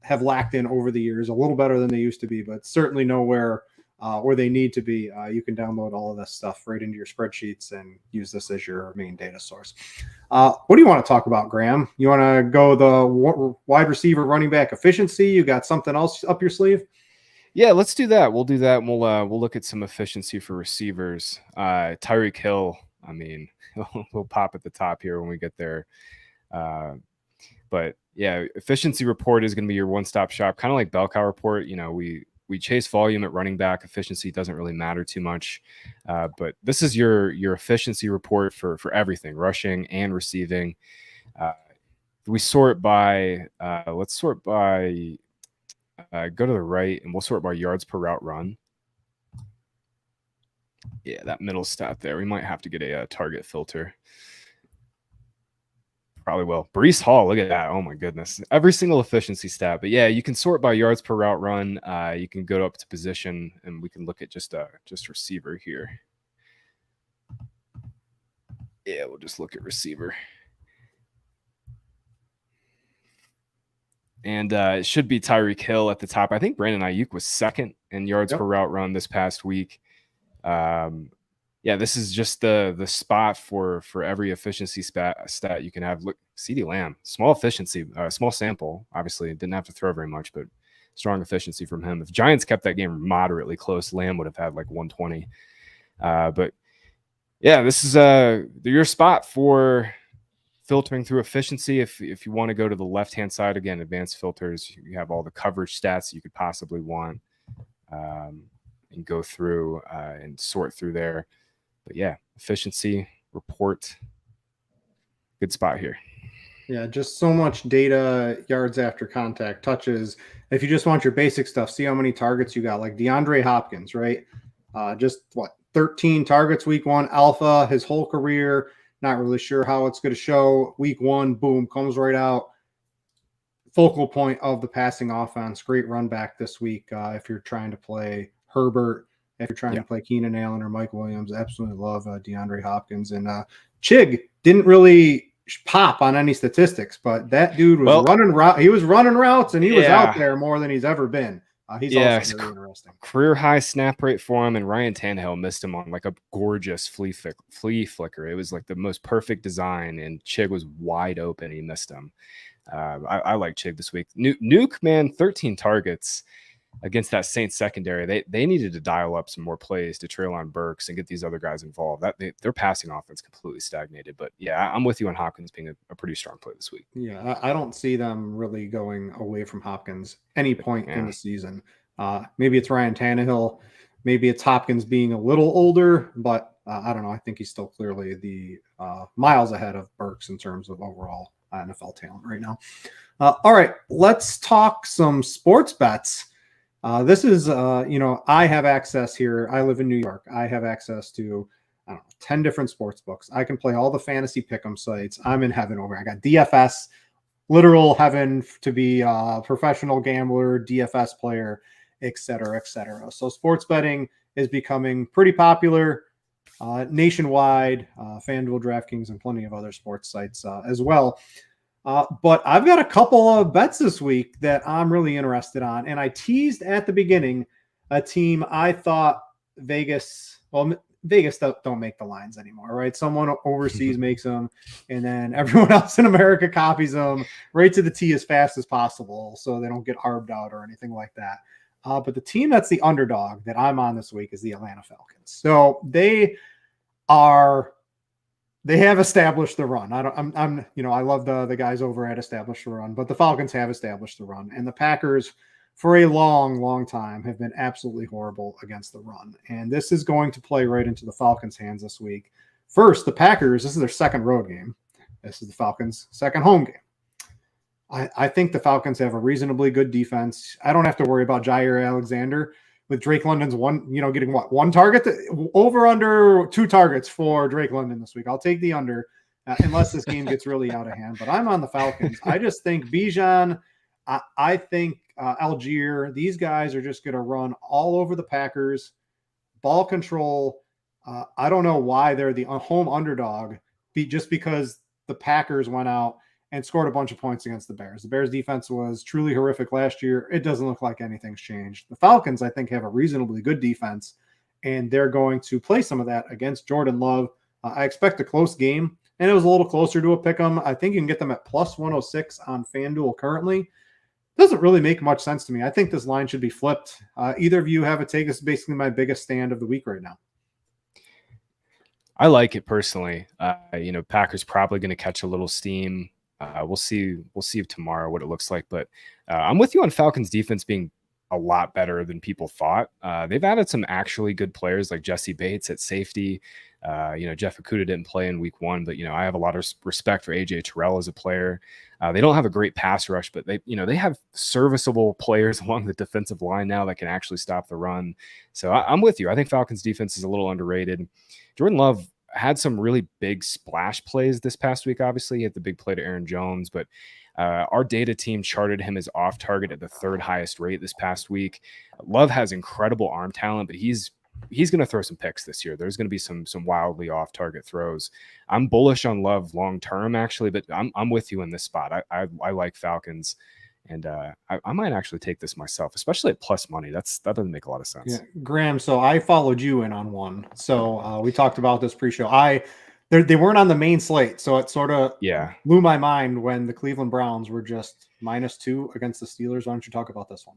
have lacked in over the years, a little better than they used to be, but certainly nowhere where they need to be. You can download all of this stuff right into your spreadsheets and use this as your main data source. What do you want to talk about, Graham? You want to go the wide receiver running back efficiency? You got something else up your sleeve? Yeah, let's do that. We'll do that. And we'll look at some efficiency for receivers. Tyreek Hill, I mean, we'll pop at the top here when we get there. But yeah, efficiency report is going to be your one-stop shop, kind of like bell cow report. We chase volume at running back. Efficiency doesn't really matter too much. But this is your efficiency report for everything, rushing and receiving. We sort by, let's sort by, go to the right and we'll sort by yards per route run. Yeah, that middle stat there. We might have to get a target filter. Probably will. Breece Hall, look at that. Oh my goodness. Every single efficiency stat. But yeah, you can sort by yards per route run. You can go up to position and we can look at just receiver here. Yeah, we'll just look at receiver. And it should be Tyreek Hill at the top. I think Brandon Ayuk was second in yards per route run this past week. Yeah, this is just the spot for every efficiency stat you can have. Look, CeeDee Lamb, small efficiency, small sample. Obviously, didn't have to throw very much, but strong efficiency from him. If Giants kept that game moderately close, Lamb would have had like 120. But yeah, this is your spot for filtering through efficiency. If you want to go to the left-hand side, again, advanced filters, you have all the coverage stats you could possibly want, and go through and sort through there. But yeah, efficiency report, good spot here. Yeah, just so much data, yards after contact, touches. If you just want your basic stuff, see how many targets you got. Like DeAndre Hopkins, right? Just 13 targets week 1, alpha, his whole career. Not really sure how it's going to show. Week 1, boom, comes right out. Focal point of the passing offense. Great run back this week if you're trying to play Herbert. If you're trying to play Keenan Allen or Mike Williams, absolutely love DeAndre Hopkins. And Chig didn't really pop on any statistics, but that dude was running routes. He was running routes, and he was out there more than he's ever been. He's also very interesting. Career high snap rate for him, and Ryan Tannehill missed him on like a gorgeous flea flicker. It was like the most perfect design, and Chig was wide open. He missed him. I like Chig this week. Nuke, man, 13 targets against that Saints secondary. They needed to dial up some more plays to Treylon Burks and get these other guys involved. Their passing offense completely stagnated. But yeah, I'm with you on Hopkins being a pretty strong play this week. Yeah, I don't see them really going away from Hopkins any point in the season. Maybe it's Ryan Tannehill. Maybe it's Hopkins being a little older, but I don't know. I think he's still clearly the miles ahead of Burks in terms of overall NFL talent right now. All right, let's talk some sports bets. This is, I have access here. I live in New York. I have access to, 10 different sports books. I can play all the fantasy pick'em sites. I'm in heaven over. I got DFS, literal heaven to be a professional gambler, DFS player, et cetera, et cetera. So sports betting is becoming pretty popular nationwide, FanDuel, DraftKings, and plenty of other sports sites as well. But I've got a couple of bets this week that I'm really interested on. And I teased at the beginning a team I thought Vegas don't make the lines anymore, right? Someone overseas makes them, and then everyone else in America copies them right to the T as fast as possible so they don't get harbed out or anything like that. But the team that's the underdog that I'm on this week is the Atlanta Falcons. So they have established the run. I love the guys over at Established the Run, but the Falcons have established the run, and the Packers for a long, long time have been absolutely horrible against the run. And this is going to play right into the Falcons' hands this week. First, the Packers, this is their second road game. This is the Falcons' second home game. I think the Falcons have a reasonably good defense. I don't have to worry about Jair Alexander with Drake London's getting one target, over under 2 targets for Drake London this week. I'll take the under unless this game gets really out of hand, but I'm on the Falcons. I just think Bijan, I think Algier, these guys are just going to run all over the Packers, ball control. I don't know why they're the home underdog, just because the Packers went out and scored a bunch of points against the Bears. The Bears defense was truly horrific last year. It doesn't look like anything's changed. The Falcons, I think, have a reasonably good defense, and they're going to play some of that against Jordan Love. I expect a close game, and it was a little closer to a pick'em. I think you can get them at plus 106 on FanDuel currently. Doesn't really make much sense to me. I think this line should be flipped. Either of you have a take? This is basically my biggest stand of the week right now. I like it personally. Packers probably going to catch a little steam. We'll see tomorrow what it looks like, but I'm with you on Falcons defense being a lot better than people thought. They've added some actually good players like Jesse Bates at safety. Jeff Okudah didn't play in week 1, but I have a lot of respect for AJ Terrell as a player. They don't have a great pass rush, but they have serviceable players along the defensive line now that can actually stop the run. So I'm with you. I think Falcons defense is a little underrated. Jordan Love had some really big splash plays this past week. Obviously, he had the big play to Aaron Jones, but our data team charted him as off target at the 3rd highest rate this past week. Love has incredible arm talent, but he's going to throw some picks this year. There's going to be some wildly off target throws. I'm bullish on Love long term, actually, but I'm with you in this spot. I like Falcons And I might actually take this myself, especially at plus money. That doesn't make a lot of sense. Yeah, Graham. So I followed you in on one. So we talked about this pre-show. They weren't on the main slate, so it sort of blew my mind when the Cleveland Browns were just -2 against the Steelers. Why don't you talk about this one?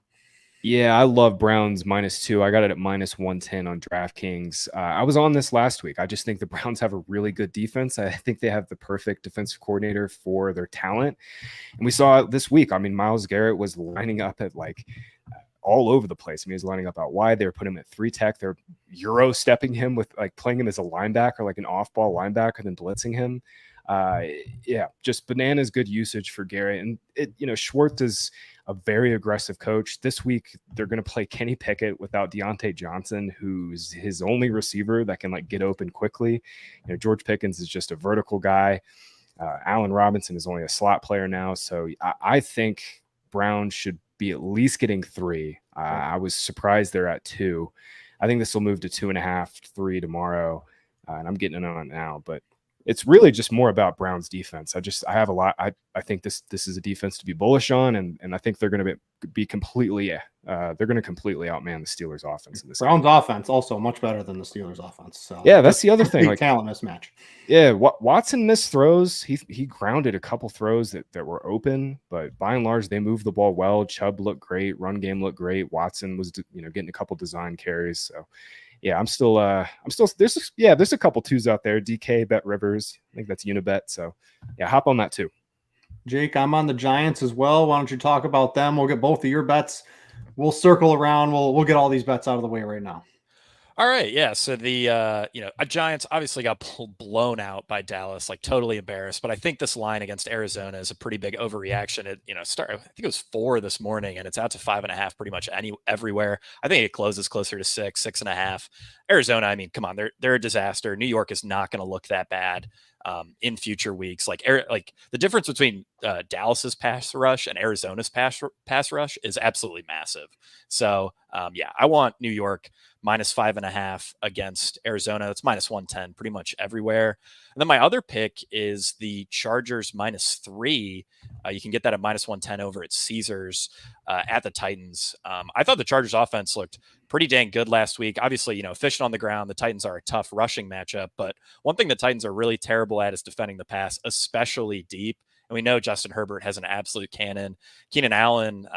Yeah, I love Browns -2. I got it at -110 on DraftKings. I was on this last week. I just think the Browns have a really good defense. I think they have the perfect defensive coordinator for their talent. And we saw it this week. I mean, Myles Garrett was lining up at all over the place. I mean, he was lining up out wide. They were putting him at 3 tech. They're Euro stepping him with playing him as a linebacker, like an off-ball linebacker, then blitzing him. Just bananas good usage for Garrett. And Schwartz is a very aggressive coach. This week, they're going to play Kenny Pickett without Deontay Johnson, who's his only receiver that can get open quickly. George Pickens is just a vertical guy. Allen Robinson is only a slot player now. So I think Browns should be at least getting 3. I was surprised they're at 2. I think this will move to 2.5, 3 tomorrow. And I'm getting it on it now, but it's really just more about Browns defense. I have a lot. I think this is a defense to be bullish on, and I think they're going to be completely they're going to completely outman the Steelers offense in this Browns game. offense also much better than the Steelers offense. So yeah, that's the other thing. Talent mismatch. Yeah, Watson missed throws. He grounded a couple throws that were open, but by and large they moved the ball well. Chubb looked great. Run game looked great. Watson was getting a couple design carries. So. Yeah, I'm still there's a couple twos out there. DK, Bet Rivers. I think that's Unibet. So yeah, hop on that too. Jake, I'm on the Giants as well. Why don't you talk about them? We'll get both of your bets. We'll circle around. We'll get all these bets out of the way right now. All right, yeah. So the Giants obviously got blown out by Dallas, totally embarrassed. But I think this line against Arizona is a pretty big overreaction. I think it was 4 this morning, and it's out to 5.5 pretty much everywhere. I think it closes closer to 6, 6.5. Arizona, I mean, come on, they're a disaster. New York is not going to look that bad in future weeks. The difference between Dallas's pass rush and Arizona's pass rush is absolutely massive. So I want New York -5.5 against Arizona. That's -110 pretty much everywhere. And then my other pick is the Chargers -3. You can get that at -110 over at Caesars at the Titans. I thought the Chargers offense looked pretty dang good last week. Obviously, efficient on the ground. The Titans are a tough rushing matchup, but one thing the Titans are really terrible at is defending the pass, especially deep. And we know Justin Herbert has an absolute cannon. Keenan Allen,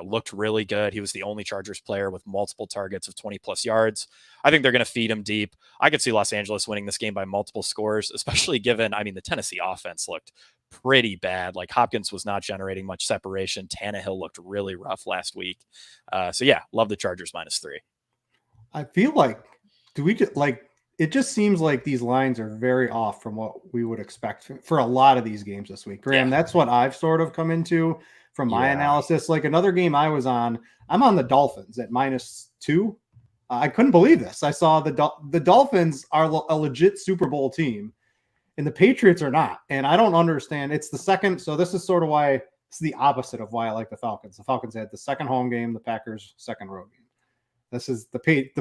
looked really good. He was the only Chargers player with multiple targets of 20+ yards. I think they're going to feed him deep. I could see Los Angeles winning this game by multiple scores, especially given, the Tennessee offense looked pretty bad. Hopkins was not generating much separation. Tannehill looked really rough last week. Love the Chargers -3. I feel it just seems like these lines are very off from what we would expect for a lot of these games this week. Graham, That's what I've sort of come into from my analysis. Another game I was on, I'm on the Dolphins at -2. I couldn't believe this. I saw the Dolphins are a legit Super Bowl team, and the Patriots are not. And I don't understand. It's the second. So this is sort of why it's the opposite of why I like the Falcons. The Falcons had the second home game, the Packers second road game. This is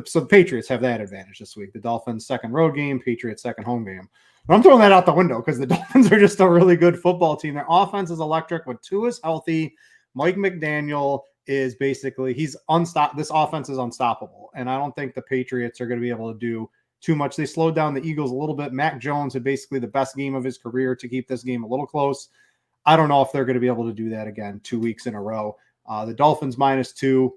so the Patriots have that advantage this week. The Dolphins second road game, Patriots second home game. But I'm throwing that out the window because the Dolphins are just a really good football team. Their offense is electric. When Tua is healthy, Mike McDaniel is basically this offense is unstoppable. And I don't think the Patriots are going to be able to do too much. They slowed down the Eagles a little bit. Mac Jones had basically the best game of his career to keep this game a little close. I don't know if they're going to be able to do that again 2 weeks in a row. The Dolphins -2.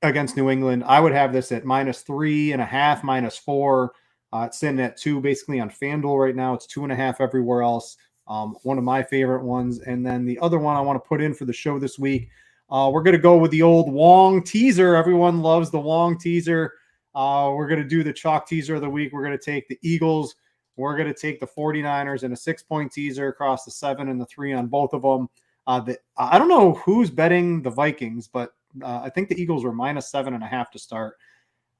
Against New England, I would have this at -3.5, -4. It's sitting at 2 basically on FanDuel right now. It's 2.5 everywhere else. One of my favorite ones. And then the other one I want to put in for the show this week, we're going to go with the old Wong teaser. Everyone loves the Wong teaser. We're going to do the chalk teaser of the week. We're going to take the Eagles. We're going to take the 49ers in a 6-point teaser across the 7 and the 3 on both of them. I don't know who's betting the Vikings, but I think the Eagles were -7.5 to start.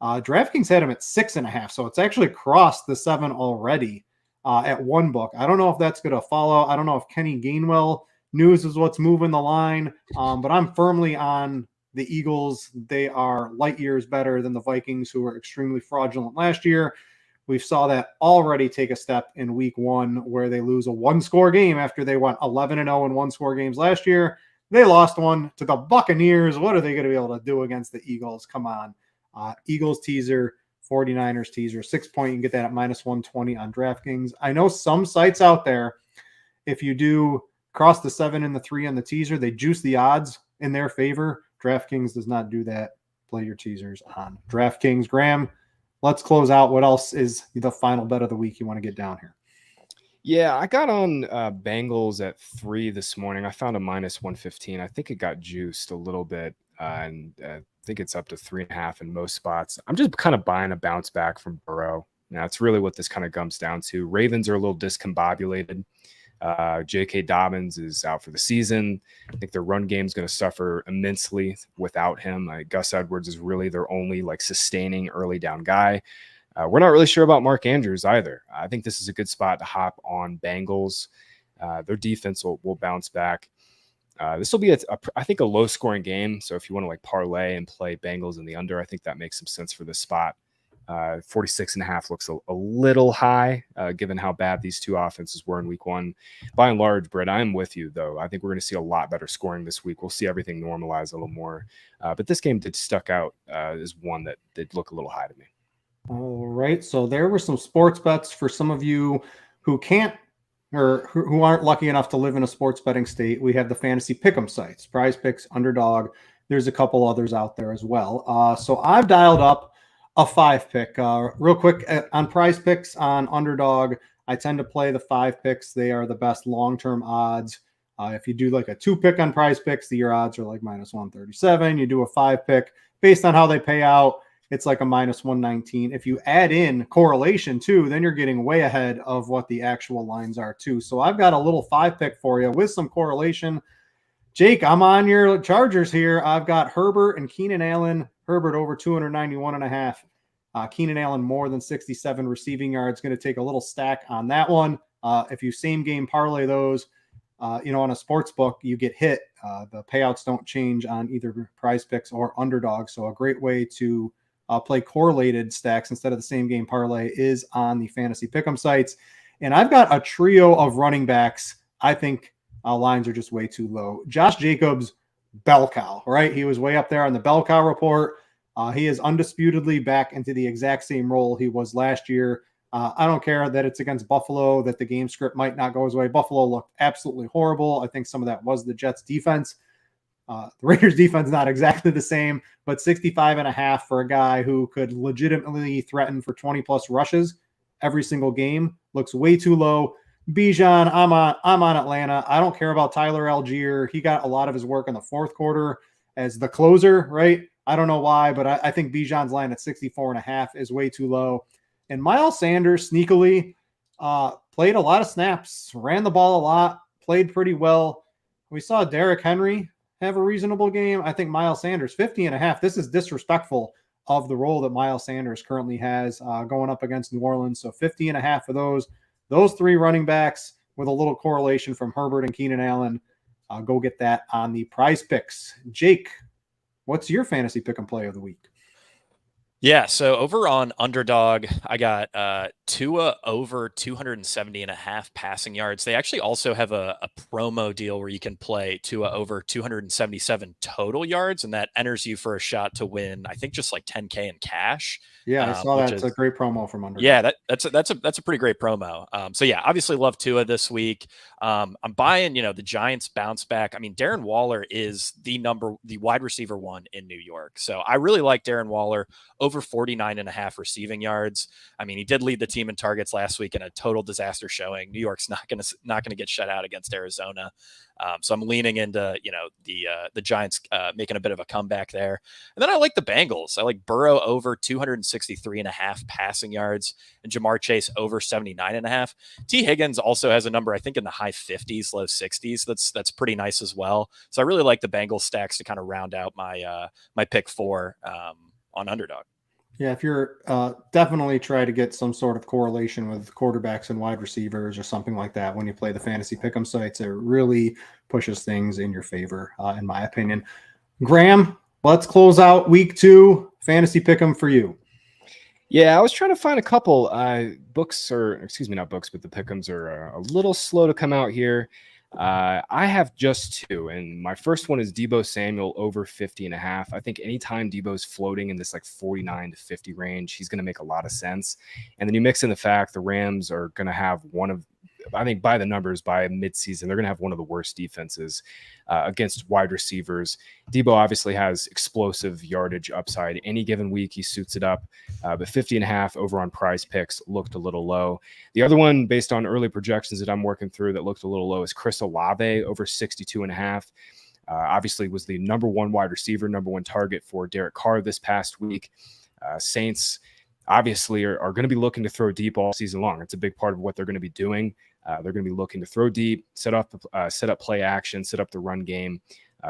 DraftKings had them at 6.5, so it's actually crossed the 7 already at one book. I don't know if that's going to follow. I don't know if Kenny Gainwell news is what's moving the line, but I'm firmly on the Eagles. They are light years better than the Vikings, who were extremely fraudulent last year. We saw that already take a step in week 1 where they lose a 1-score game after they went 11-0 in 1-score games last year. They lost one to the Buccaneers. What are they going to be able to do against the Eagles? Come on. Eagles teaser, 49ers teaser, 6 point. You can get that at -120 on DraftKings. I know some sites out there, if you do cross the 7 and the 3 on the teaser, they juice the odds in their favor. DraftKings does not do that. Play your teasers on DraftKings. Graham, let's close out. What else is the final bet of the week you want to get down here? Yeah, I got on Bengals at 3 this morning. I found a -115. I think it got juiced a little bit, and I think it's up to 3.5 in most spots. I'm just kind of buying a bounce back from Burrow. That's really what this kind of comes down to. Ravens are a little discombobulated. J.K. Dobbins is out for the season. I think their run game is going to suffer immensely without him. Gus Edwards is really their only sustaining early down guy. We're not really sure about Mark Andrews either. I think this is a good spot to hop on Bengals. Their defense will bounce back. This will be, I think, a low-scoring game. So if you want to parlay and play Bengals in the under, I think that makes some sense for this spot. 46.5 looks a little high, given how bad these two offenses were in week 1. By and large, Britt, I'm with you, though. I think we're going to see a lot better scoring this week. We'll see everything normalize a little more. But this game did stuck out as one that did look a little high to me. All right. So there were some sports bets for some of you who can't or who aren't lucky enough to live in a sports betting state. We have the fantasy pick'em sites, Prize Picks, Underdog. There's a couple others out there as well. So I've dialed up a 5 pick. Real quick on Prize Picks on Underdog, I tend to play the 5 picks. They are the best long-term odds. If you do a 2 pick on Prize Picks, your odds are -137. You do a 5 pick based on how they pay out, it's a -119. If you add in correlation too, then you're getting way ahead of what the actual lines are too. So I've got a little 5 pick for you with some correlation. Jake, I'm on your Chargers here. I've got Herbert and Keenan Allen. Herbert over 291.5. Keenan Allen more than 67 receiving yards. Going to take a little stack on that one. If you same game parlay those, on a sports book, you get hit. The payouts don't change on either Prize Picks or Underdog. So a great way to play correlated stacks instead of the same game parlay is on the fantasy pick'em sites. And I've got a trio of running backs. I think lines are just way too low. Josh Jacobs, bell cow, right? He was way up there on the bell cow report. He is undisputedly back into the exact same role he was last year. I don't care that it's against Buffalo, that the game script might not go his way. Buffalo looked absolutely horrible. I think some of that was the Jets defense. The Raiders defense not exactly the same, but 65.5 for a guy who could legitimately threaten for 20 plus rushes every single game looks way too low. Bijan, I'm on Atlanta. I don't care about Tyler Algier. He got a lot of his work in the fourth quarter as the closer, right? I don't know why, but I think Bijan's line at 64.5 is way too low. And Miles Sanders sneakily played a lot of snaps, ran the ball a lot, played pretty well. We saw Derrick Henry have a reasonable game. I think Miles Sanders, 50.5. This is disrespectful of the role that Miles Sanders currently has going up against New Orleans. So 50.5 for those 3 running backs with a little correlation from Herbert and Keenan Allen. Go get that on the Prize Picks. Jake, what's your fantasy pick and play of the week? Yeah, so over on Underdog, I got Tua over 270.5 passing yards. They actually also have a promo deal where you can play Tua over 277 total yards, and that enters you for a shot to win, I think, just like 10K in cash. Yeah, I saw that. It's a great promo from Underdog. Yeah, that's a pretty great promo. So yeah, obviously love Tua this week. I'm buying, the Giants bounce back. I mean, Darren Waller is the wide receiver 1 in New York. So I really like Darren Waller over 49.5 receiving yards. I mean, he did lead the team in targets last week in a total disaster showing. New York's not going to get shut out against Arizona. So I'm leaning into, the Giants making a bit of a comeback there. And then I like the Bengals. I like Burrow over 263.5 passing yards and Jamar Chase over 79.5. T. Higgins also has a number, I think, in the high 50s, low 60s. That's pretty nice as well. So I really like the Bengals stacks to kind of round out my pick 4 on Underdog. Yeah, if you're definitely try to get some sort of correlation with quarterbacks and wide receivers or something like that when you play the fantasy pick'em sites, it really pushes things in your favor, in my opinion. Graham, let's close out week 2 fantasy pick'em for you. Yeah, I was trying to find a couple books, or excuse me, not books, but the pick'ems are a little slow to come out here. I have just two, and my first one is Deebo Samuel over 50.5. I think anytime Deebo's floating in this like 49 to 50 range, he's going to make a lot of sense. And then you mix in the fact the Rams are going to have I think by the numbers, by midseason, they're going to have one of the worst defenses against wide receivers. Deebo obviously has explosive yardage upside. Any given week, he suits it up. But 50.5 over on Prize Picks looked a little low. The other one, based on early projections that I'm working through that looked a little low, is Chris Olave over 62.5. Obviously was the number one wide receiver, number one target for Derek Carr this past week. Saints obviously are going to be looking to throw deep all season long. It's a big part of what they're going to be doing. They're going to be looking to throw deep, set up play action, set up the run game.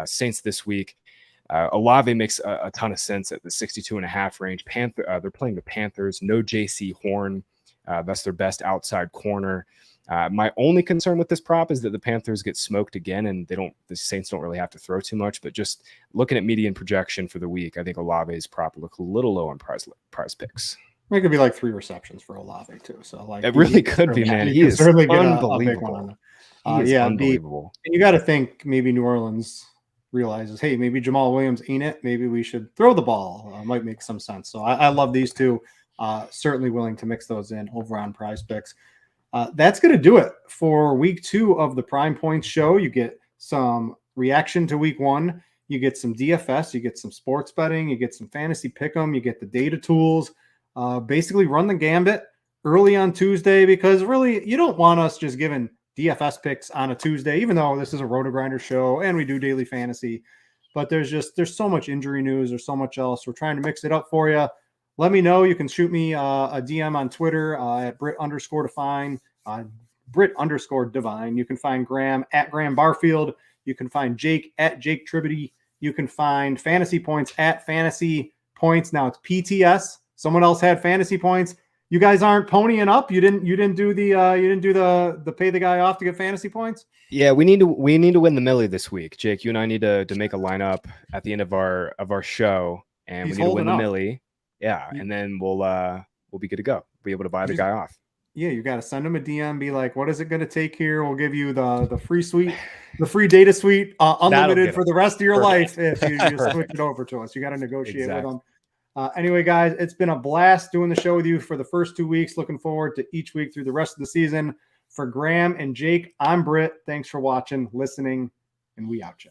Saints this week. Olave makes a ton of sense at the 62.5 range. They're playing the Panthers. No J.C. Horn. That's their best outside corner. My only concern with this prop is that the Panthers get smoked again, and the Saints don't really have to throw too much. But just looking at median projection for the week, I think Olave's prop look a little low on Prize Picks. It could be like 3 receptions for Olave too. So like it really could be, man. He is unbelievable. A big one on he is unbelievable. And you got to think maybe New Orleans realizes, hey, maybe Jamal Williams ain't it. Maybe we should throw the ball. Might make some sense. So I love these two. Certainly willing to mix those in over on Prize Picks. That's going to do it for week 2 of the Prime Points show. You get some reaction to week 1. You get some DFS. You get some sports betting. You get some fantasy pick'em. You get the data tools. Basically run the gambit early on Tuesday, because really you don't want us just giving DFS picks on a Tuesday, even though this is a RotoGrinders show and we do daily fantasy. But there's so much injury news. There's so much else. We're trying to mix it up for you. Let me know. You can shoot me a DM on Twitter at Brit_Devine. Brit_Devine. You can find Graham at Graham Barfield. You can find Jake at Jake Tribbey. You can find Fantasy Points at Fantasy Points. Now it's PTS. Someone else had Fantasy Points. You guys aren't ponying up. You didn't do the pay the guy off to get Fantasy Points. Yeah, we need to win the Millie this week. Jake, you and I need to make a lineup at the end of our show, and we need to win the Millie. Yeah, and then we'll be good to go. Be able to buy the guy off. Yeah, you got to send him a DM. Be like, what is it going to take here? We'll give you the free suite, the free data suite, unlimited for the rest of your life if you just switch it over to us. You got to negotiate with them. Anyway, guys, it's been a blast doing the show with you for the first 2 weeks. Looking forward to each week through the rest of the season. For Graham and Jake, I'm Britt. Thanks for watching, listening, and we out you.